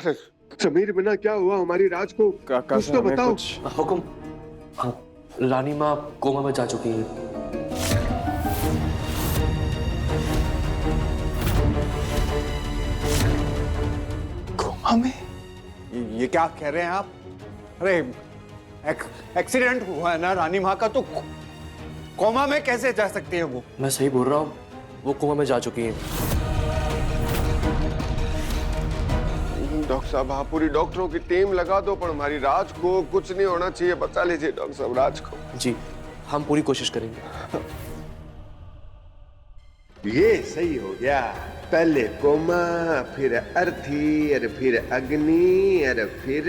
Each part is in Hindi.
अरे समीर बिना क्या हुआ हमारी राज को? कुछ तो बताओ। हुक्म। हाँ, रानी माँ कोमा में जा चुकी है। कोमा में? ये क्या कह रहे हैं आप? अरे एक्सीडेंट हुआ है ना रानी माँ का, तो कोमा में कैसे जा सकती है वो? मैं सही बोल रहा हूँ, वो कोमा में जा चुकी है। डॉक्टर साहब, आप पूरी डॉक्टरों की टीम लगा दो, पर हमारी राज को कुछ नहीं होना चाहिए। बचा लीजिए डॉक्टर साहब राज को। जी, हम पूरी कोशिश करेंगे। ये सही हो गया। पहले कोमा, फिर अर्थी, और फिर अग्नि, और फिर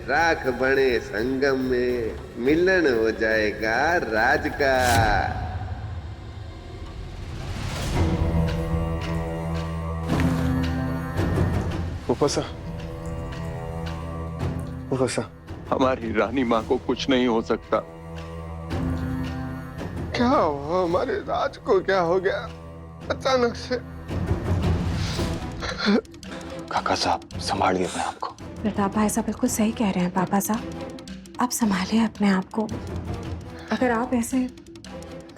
राख बने संगम में मिलन हो जाएगा राज का। मुफस्सा, हमारी रानी माँ को कुछ नहीं हो सकता। क्या हुआ हमारे राज को? क्या हो गया अचानक से? काका साहब संभालिए अपने आप को। प्रताप भाई साहब बिल्कुल सही कह रहे हैं पापा साहब, आप संभालिए अपने आप को। अगर आप ऐसे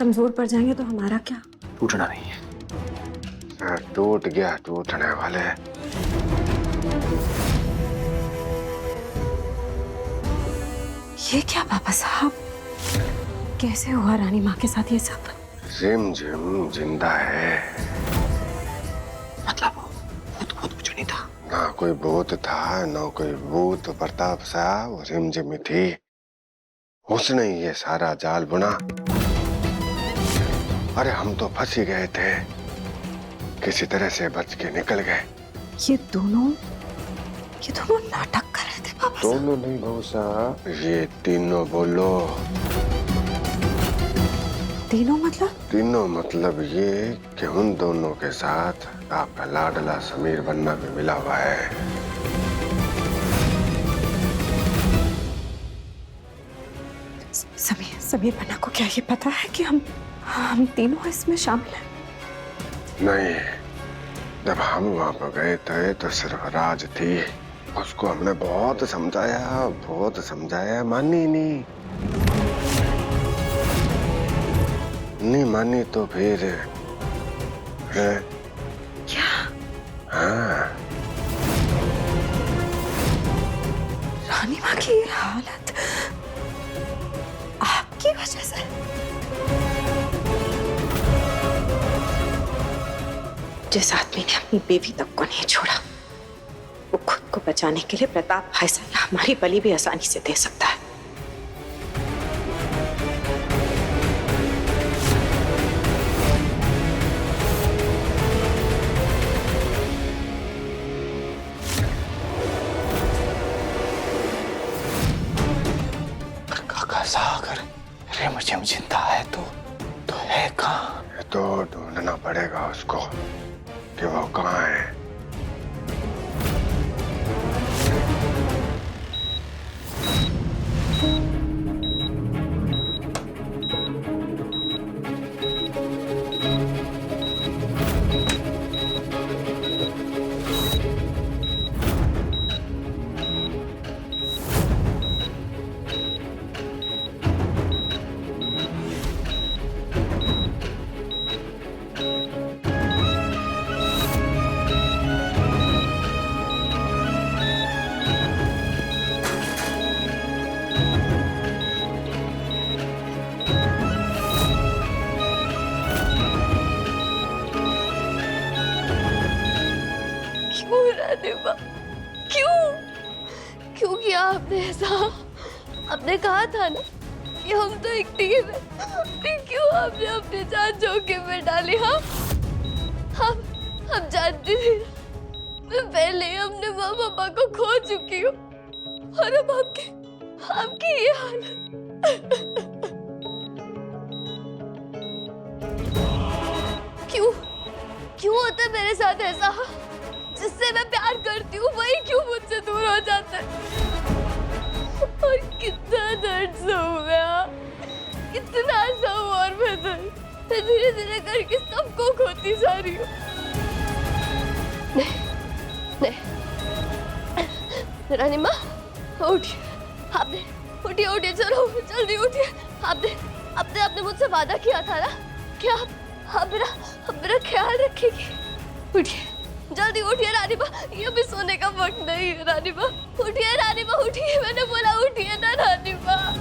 कमजोर पड़ जाएंगे तो हमारा क्या? टूटना नहीं है। टूट गया, टूटने वाले। ये क्या पापा साहब, कैसे हुआ रानी माँ के साथ ये सब? रिम झिम जिंदा है। मतलब भूत भूत कुछ नहीं था? ना कोई भूत था, ना कोई भूत। प्रताप साहब, रिम झिम थी। उसने ये सारा जाल बुना। अरे हम तो फंस ही गए थे, किसी तरह से बच के निकल गए। ये दोनों नाटक कर रहे थे पापा साहब? दोनों नहीं बहू साहब, ये तीनों बोलो। तीनों मतलब? तीनों मतलब ये कि उन दोनों के साथ आपका लाडला समीर बनना भी मिला हुआ है। समीर बन्ना को क्या ये पता है कि हम तीनों इसमें शामिल हैं? नहीं, जब हम वहां पर गए थे तो सिर्फ राज थी। उसको हमने बहुत समझाया, मानी नहीं मानी तो फिर है? क्या? हाँ। रानी माँ की ये हालत आपकी वजह से? जिस आदमी ने अपनी बेबी तक को नहीं छोड़ा, वो खुद को बचाने के लिए प्रताप भाई साहब हमारी बलि भी आसानी से दे सकता है। काका साहब, अगर रिम झिम जिंदा है तो है कहाँ? ये तो ढूंढना पड़ेगा उसको कि वो कहाँ है। क्यों किया आपने ऐसा? आपने कहा था ना कि हम तो एक टीम है, फिर क्यों आपने अपनी जान जोखिम में डाली? हम जानती थी, मैं पहले ही अपने माँ पापा को खो चुकी हूँ, और अब आपकी ये हालत। क्यों होता है मेरे साथ ऐसा? जिससे मैं प्यार करती हूँ वही क्यों मुझसे दूर हो जाता है? और कितना दर्द सहूँ मैं, कितना सहूँ, और मैं धीरे धीरे करके सबको खोती जा रही हूँ। नहीं, रानी माँ उठिए, आपने उठिए उठिए, चलो जल्दी उठिए। आपने मुझसे वादा किया था ना कि आप मेरा ख्याल रखेगी। उठिए, जल्दी उठिए रानी माँ, ये अभी सोने का वक्त नहीं है। रानी माँ उठिए, मैंने बोला उठिए ना रानी माँ।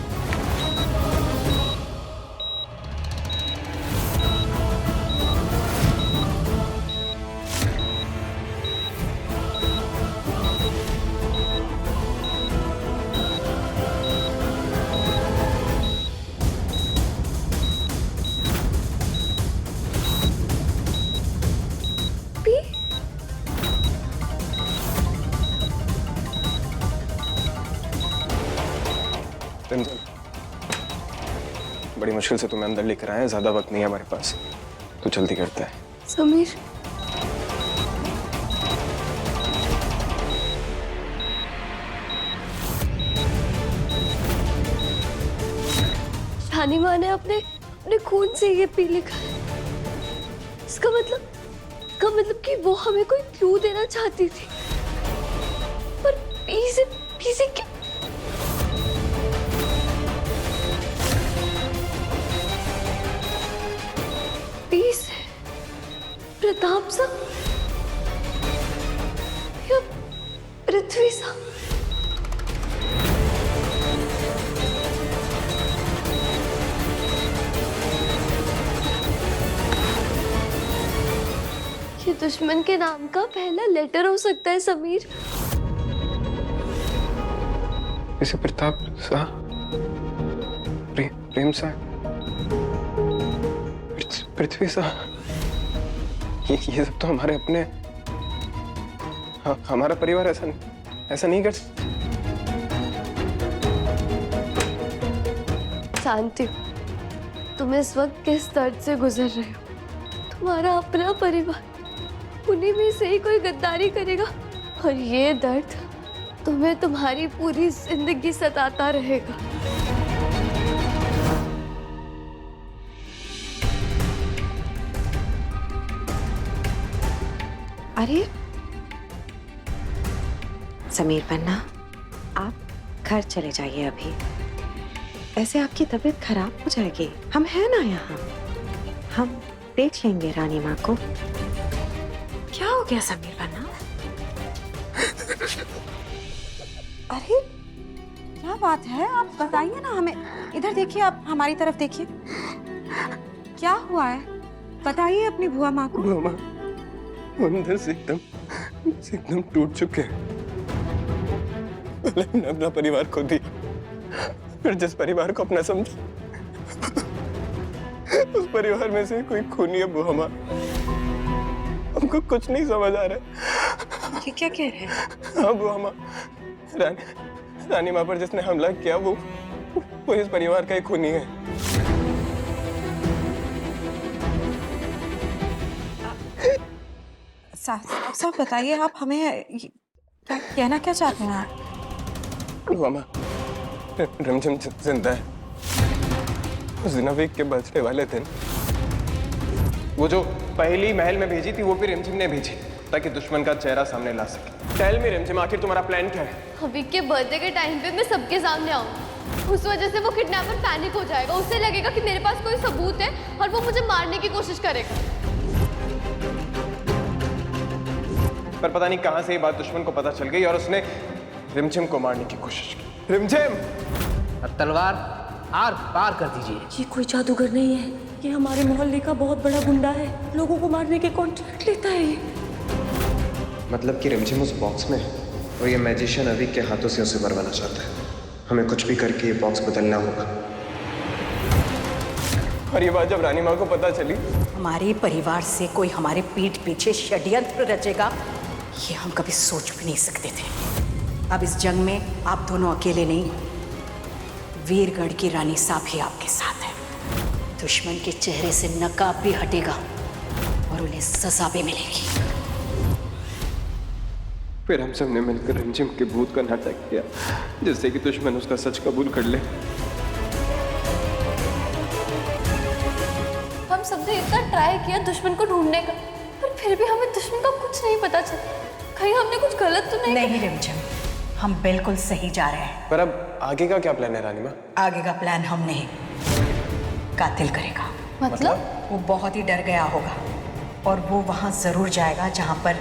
बड़ी मुश्किल से तुम्हें अंदर लेकर आए हैं, ज्यादा वक्त नहीं है हमारे पास, तो जल्दी करते हैं। समीर, रानी माँ ने अपने खून से ये पी लिखा है। इसका मतलब कि वो हमें कोई क्लू देना चाहती थी, पर पी से क्या? प्रताप सा या पृथ्वी सा? ये दुश्मन के नाम का पहला लेटर हो सकता है समीर। इसे प्रताप सा, प्रेम सा, पृथ्वी सा, ये सब तो हमारे अपने, हमारा परिवार ऐसा नहीं कर सकता। जानती हूँ तुम इस वक्त किस दर्द से गुजर रहे हो। तुम्हारा अपना परिवार, उन्हीं में से ही कोई गद्दारी करेगा, और ये दर्द तुम्हें तुम्हारी पूरी जिंदगी सताता रहेगा। अरे समीर पन्ना, आप घर चले जाइए अभी, ऐसे आपकी तबीयत खराब हो जाएगी। हम हैं ना यहाँ, हम देख लेंगे रानी माँ को। क्या हो गया समीर पन्ना? अरे क्या बात है, आप बताइए ना हमें। इधर देखिए, आप हमारी तरफ देखिए, क्या हुआ है बताइए अपनी बुआ माँ को। बुआ माँ अंदर से एकदम टूट चुके हैं। पहले हमने अपना परिवार खो दिया, फिर जिस परिवार को अपना समझा उस परिवार में से कोई खूनी है बुआ माँ। हमको कुछ नहीं समझ आ रहा। ये क्या कह रहे हैं? हाँ बुआ माँ, रानी माँ पर जिसने हमला किया वो इस परिवार का एक खूनी है। साफ बताइए, आप हमें क्या कहना क्या चाहते हैं आप? मामा, रिमझिम जिंदा है। उस दिन अभी के बर्थडे वाले दिन वो जो पहली महल में भेजी थी वो भी रिमझिम ने भेजी, ताकि दुश्मन का चेहरा सामने ला सके। टेल मी रिमझिम, आखिर तुम्हारा प्लान क्या है? अभी के बर्थडे के टाइम पे मैं सबके सामने आऊंगी, उस वजह से वो किडनैपर पैनिक हो जाएगा। उसे लगेगा कि मेरे पास कोई सबूत है और वो मुझे मारने की कोशिश करेगा। पर पता नहीं कहां से ये बात दुश्मन को पता चल गई और उसने रिमझिम को मारने की कोशिश की। रिमझिम, अब तलवार आर पार कर दीजिए। ये कोई जादूगर नहीं है, ये हमारे मोहल्ले का बहुत बड़ा गुंडा है। लोगों को मारने के कॉन्ट्रैक्ट लेता है ये। मतलब कि रिमझिम उस बॉक्स में है और ये मैजिशियन अभी के हाथों से उसे मरवाना चाहता है। हमें कुछ भी करके ये बॉक्स बदलना होगा। और ये बात जब रानी माँ को पता चली, हमारे परिवार से कोई हमारे पीठ पीछे षड्यंत्र रचेगा, ये हम कभी सोच भी नहीं सकते थे। अब इस जंग में आप दोनों अकेले नहीं, वीरगढ़ की रानी साहब भी आपके साथ है। दुश्मन के चेहरे से नकाब भी हटेगा और उन्हें सजा भी मिलेगी। फिर हम सब ने मिलकर रिमझिम के भूत का नाटक किया, जिससे कि दुश्मन उसका सच कबूल कर ले। हम सबने इतना ट्राई किया दुश्मन को ढूंढने का, पर फिर भी हमें दुश्मन का कुछ नहीं पता चला। कहीं हमने कुछ गलत तो नहीं? नहीं रिमझिम, हम बिल्कुल सही जा रहे हैं। पर अब आगे का क्या प्लान है रानी माँ? आगे का प्लान हम नहीं, कातिल करेगा। मतलब? वो बहुत ही डर गया होगा और वो वहां जरूर जाएगा जहां पर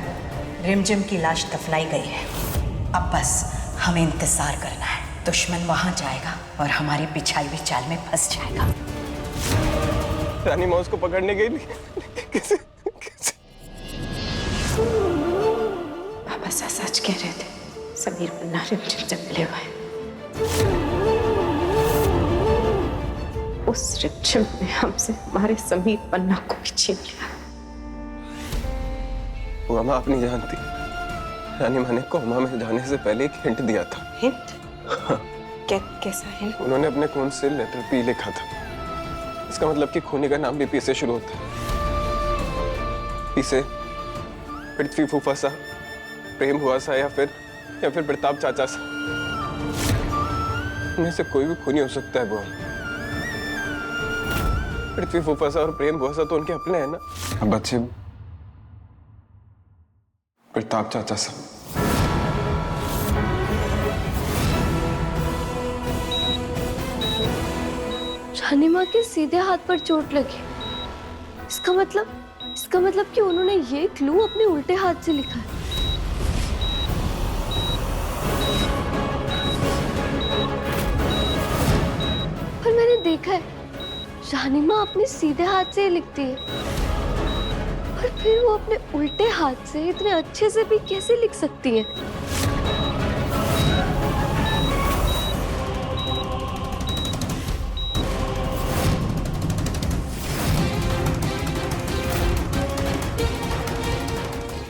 रिमझिम की लाश दफनाई गई है। अब बस हमें इंतजार करना है। दुश्मन वहां जाएगा और हमारी बिछाई हुई चाल में फंस जाएगा। रानी माँ उसको पकड़ने गई कैसे? पापा सच कह रहे थे, समीर पन्ना रिमझिम से मिले हुए हैं। उस रिमझिम ने हमसे हमारे समीर पन्ना को भी छीन लिया। वो माँ आप नहीं जानती, रानी माँ ने कोमा में जाने से पहले एक हिंट दिया था। हिंट? कैसा हिंट? उन्होंने अपने खून से लेटर पी लिखा था। इसका मतलब कि खूनी का नाम भी पी से शुरू होता है। पी से पृथ्वी फूफा सा, प्रेम हुआ सा, या फिर प्रताप चाचा सा। उनमें से कोई भी खूनी हो सकता है। वो पृथ्वी फूफा सा और प्रेम हुआ सा तो उनके अपने हैं ना। अब बच्चे प्रताप चाचा सा। रानी माँ के सीधे हाथ पर चोट लगी। इसका मतलब कि उन्होंने ये क्लू अपने उल्टे हाथ से लिखा है। पर मैंने देखा है रानी माँ अपने सीधे हाथ से ही लिखती है, पर फिर वो अपने उल्टे हाथ से इतने अच्छे से भी कैसे लिख सकती है?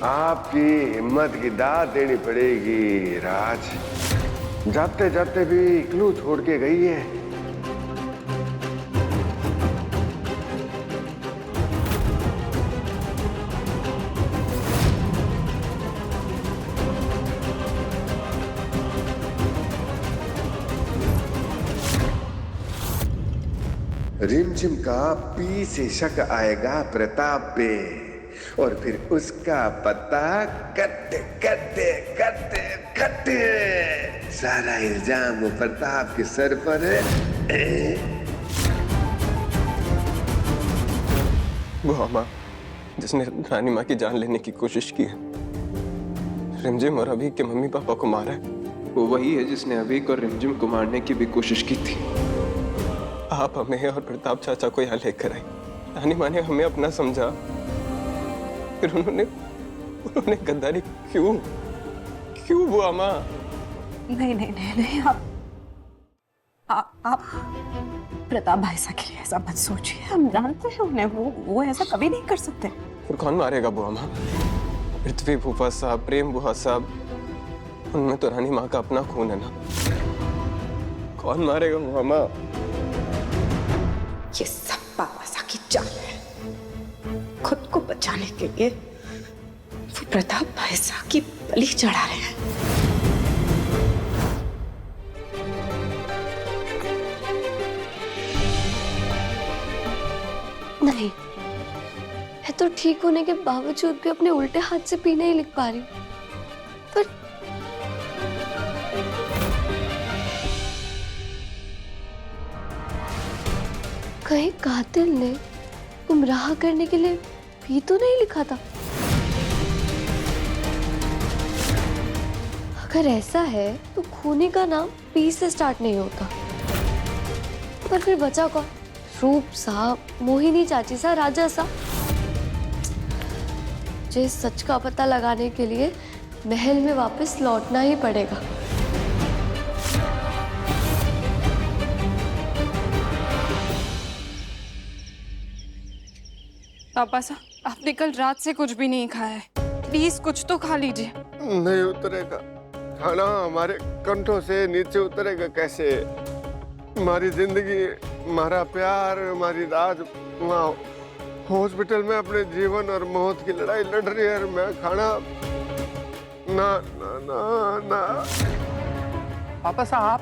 आपकी हिम्मत की दाद देनी पड़ेगी राज। जाते जाते भी क्लू छोड़ के गई है। रिमझिम का पी से शक आएगा प्रताप पे, और फिर उसका पता करते करते करते करते सारा इल्जाम वो प्रताप के सर पर है। वो माँ जिसने रानी माँ की जान लेने की कोशिश की है, रिमझिम और अभी के मम्मी पापा को मारा है, वो वही है जिसने अभी और रिमझिम को मारने की भी कोशिश की थी। आप हमें और प्रताप चाचा को यहाँ लेकर आए। रानी माँ ने हमें अपना समझा, फिर उन्होंने गद्दारी क्यों बुआ माँ? नहीं, आप प्रताप भाई साहब के लिए ऐसा मत सोचिए। हम जानते हैं उन्हें, वो ऐसा कभी नहीं कर सकते। फिर कौन मारेगा बुआ माँ? पृथ्वी फूफा साहब, प्रेम बुआ साहब, उनमें तो रानी माँ का अपना खून है ना। कौन मारेगा बुआ माँ? ये सब पापा सा की चाल है। खुद को बचाने के लिए वो प्रताप भाई साहब की बलि चढ़ा रहे हैं। नहीं, मैं तो ठीक होने के बावजूद भी अपने उल्टे हाथ से पी नहीं लिख पा रही हूँ। पर कहीं कातिल ने गुमराह करने के लिए भी तो नहीं लिखा था? अगर ऐसा है तो खूनी का नाम पी से स्टार्ट नहीं होता। पर फिर बचा कौन? रूप सा, मोहिनी चाची सा, राजा सा? मुझे सच का पता लगाने के लिए महल में वापस लौटना ही पड़ेगा। पापा साहब, आपने कल रात से कुछ भी नहीं खाया है, प्लीज कुछ तो खा लीजिए। नहीं उतरेगा खाना, हमारे कंठों से नीचे उतरेगा कैसे? हमारी जिंदगी, हमारा प्यार, हमारी राज वहाँ हॉस्पिटल में अपने जीवन और मौत की लड़ाई लड़ रही है, और मैं खाना ना ना ना ना। पापा साहब,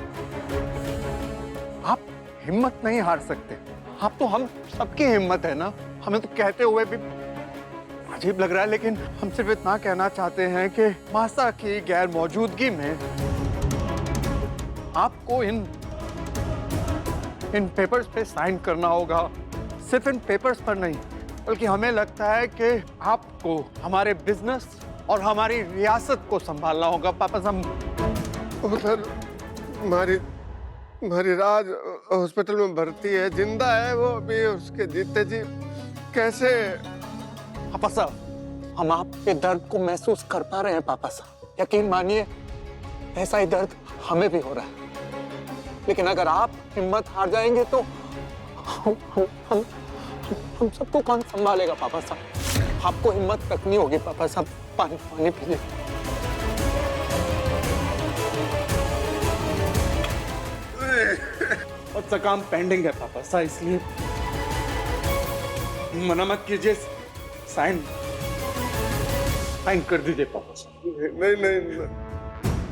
आप हिम्मत नहीं हार सकते। आप तो हम सबकी हिम्मत है ना। हमें तो कहते हुए भी अजीब लग रहा है, लेकिन हम सिर्फ इतना कहना चाहते हैं कि मासा की गैर मौजूदगी में आपको इन पेपर्स पे साइन करना होगा। सिर्फ इन पेपर्स पर नहीं, बल्कि हमें लगता है कि आपको हमारे बिजनेस और हमारी रियासत को संभालना होगा। पापा साहब, उधर हमारी राज हॉस्पिटल में भर्ती है, जिंदा है वो अभी। उसके जीते जी कैसे? पापा साहब, हम आपके दर्द को महसूस कर पा रहे हैं पापा साहब। यकीन मानिए, ऐसा ही दर्द हमें भी हो रहा है। लेकिन अगर आप हिम्मत हार जाएंगे तो हम सबको कौन संभालेगा पापा साहब? आपको हिम्मत रखनी होगी पापा साहब। पानी पीजिए। और सा काम पेंडिंग है पापा साहब, इसलिए मना मत कीजिए। साइन कर दीजिए पापा साहब। नहीं।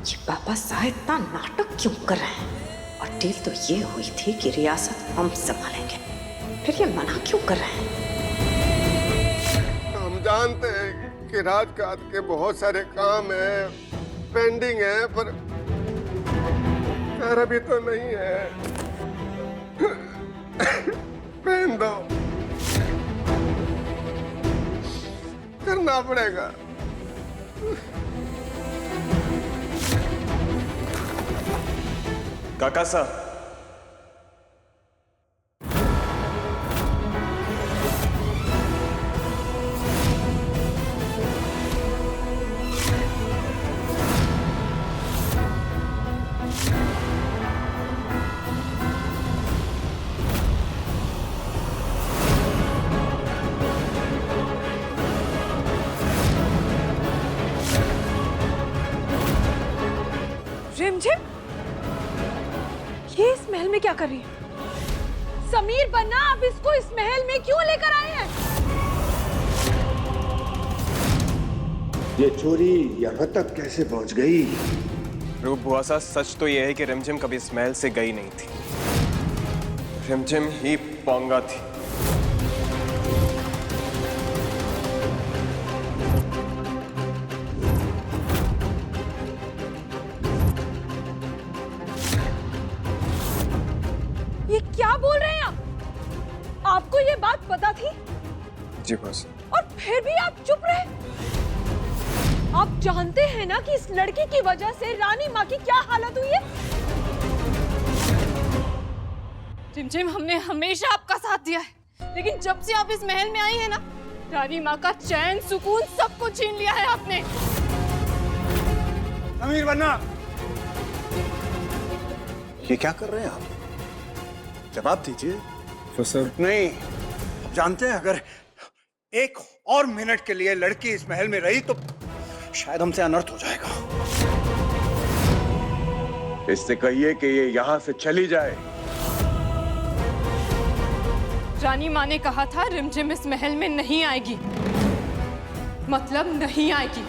ये पापा साहब इतना नाटक क्यों कर रहे हैं? और डील तो ये हुई थी कि रियासत हम संभालेंगे, फिर ये मना क्यों कर रहे हैं? हम जानते हैं कि राजकाज के बहुत सारे काम है, पेंडिंग है, पर खैर अभी तो नहीं है। पहन दो, करना पड़ेगा। काका साहब, रिमझिम, ये इस महल में क्या कर रही है? समीर बन्ना, आप इसको इस महल में क्यों लेकर आए हैं? ये चोरी यहाँ तक कैसे पहुँच गई? रूप बुआ साहब, सच तो यह है कि रिमझिम कभी इस महल से गई नहीं थी। रिमझिम ही पोंगा थी। ये क्या बोल रहे हैं आप? आपको ये बात पता थी? जी बॉस। और फिर भी आप चुप रहे? आप जानते हैं ना कि इस लड़की की वजह से रानी माँ की क्या हालत हुई है? जिम हमने हमेशा आपका साथ दिया है, लेकिन जब से आप इस महल में आई हैं ना, रानी माँ का चैन सुकून सब कुछ छीन लिया है आपने। समीर बन्ना, ये क्या कर रहे हैं आप? जवाब दीजिए। तो सर, नहीं, आप जानते हैं अगर एक और मिनट के लिए लड़की इस महल में रही तो शायद हमसे अनर्थ हो जाएगा। इससे कहिए कि ये यहाँ से चली जाए। रानी माँ ने कहा था रिमझिम इस महल में नहीं आएगी, मतलब नहीं आएगी।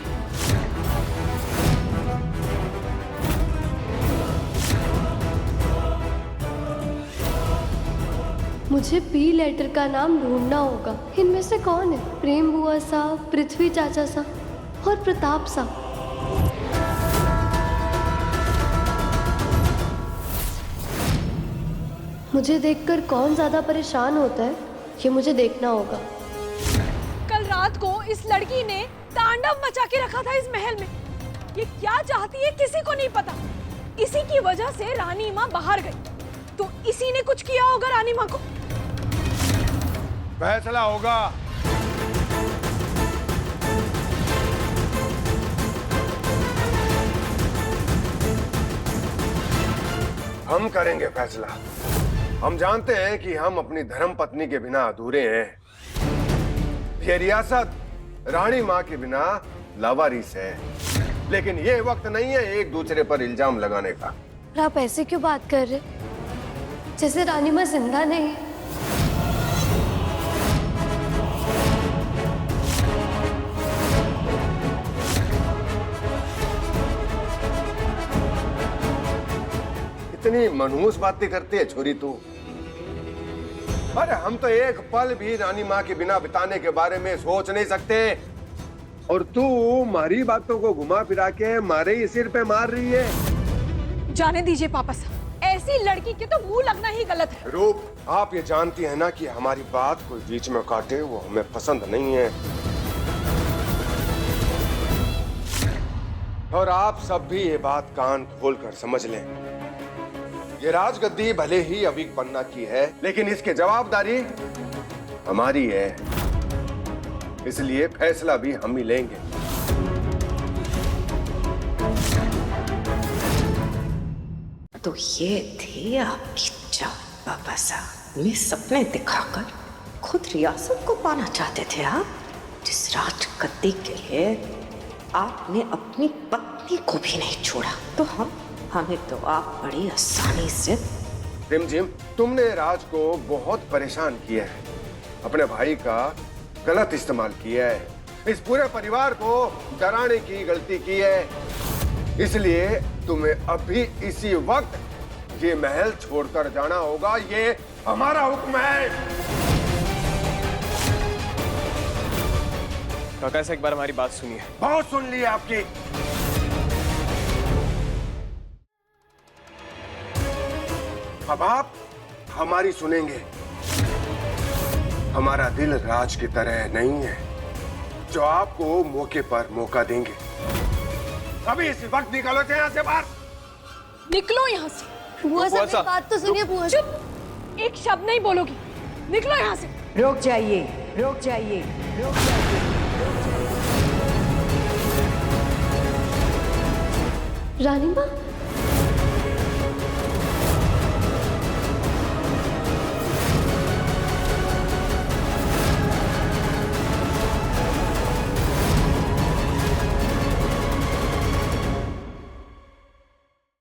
मुझे पी लेटर का नाम ढूंढना होगा। इनमें से कौन है? प्रेम बुआ साहब, पृथ्वी चाचा साहब और प्रताप साहब। मुझे देखकर कौन ज्यादा परेशान होता है, ये मुझे देखना होगा। कल रात को इस लड़की ने तांडव मचा के रखा था इस महल में। ये क्या चाहती है किसी को नहीं पता। इसी की वजह से रानी माँ बाहर गई, तो इसी ने कुछ किया होगा रानी माँ को। फैसला होगा। हम करेंगे फैसला। हम जानते हैं कि हम अपनी धर्म पत्नी के बिना अधूरे हैं। ये रियासत रानी माँ के बिना लावारिस है। लेकिन ये वक्त नहीं है एक दूसरे पर इल्जाम लगाने का। आप ऐसे क्यों बात कर रहे, जैसे रानी माँ जिंदा नहीं है? इतनी मनहूस बातें करती है छोरी तू। अरे हम तो एक पल भी रानी माँ के बिना बिताने के बारे में सोच नहीं सकते, और तू हमारी बातों को घुमा फिरा के हमारे ही सिर पे मार रही है। जाने दीजिए पापा साहब, ऐसी लड़की के तो मुंह लगना ही गलत है। रूप, आप ये जानती हैं ना कि हमारी बात कोई बीच में काटे वो हमें पसंद नहीं है। और आप सब भी ये बात कान खोलकर समझ लें। ये राजगद्दी भले ही अभी पन्ना की है, लेकिन इसकी जवाबदारी हमारी है, इसलिए फैसला भी हम ही लेंगे। तो ये थी आपकी चाल पापा साहब। हमें सपने दिखाकर खुद रियासत को पाना चाहते थे आप। जिस राजगद्दी के लिए आपने अपनी पत्नी को भी नहीं छोड़ा, तो हमें तो आप बड़ी आसानी से। रिमझिम, तुमने राज को बहुत परेशान किया है, अपने भाई का गलत इस्तेमाल किया है, इस पूरे परिवार को डराने की गलती की है, इसलिए तुम्हें अभी इसी वक्त ये महल छोड़कर जाना होगा। ये हमारा हुक्म है। काका से एक बार हमारी बात सुनिए। बहुत सुन ली आपकी। अब आप हमारी सुनेंगे। हमारा दिल राज की तरह नहीं है जो आपको मौके पर मौका देंगे। अभी इसी वक्त निकलो से यहाँ से बाहर। निकलो यहाँ से। बुआ साहब, साहब। मेरी बात तो सुनिए बुआ साहब। चुप, एक शब्द नहीं बोलोगी। निकलो यहाँ से। रुक जाइए, रुक जाइए, रुक जाइए। रानी माँ,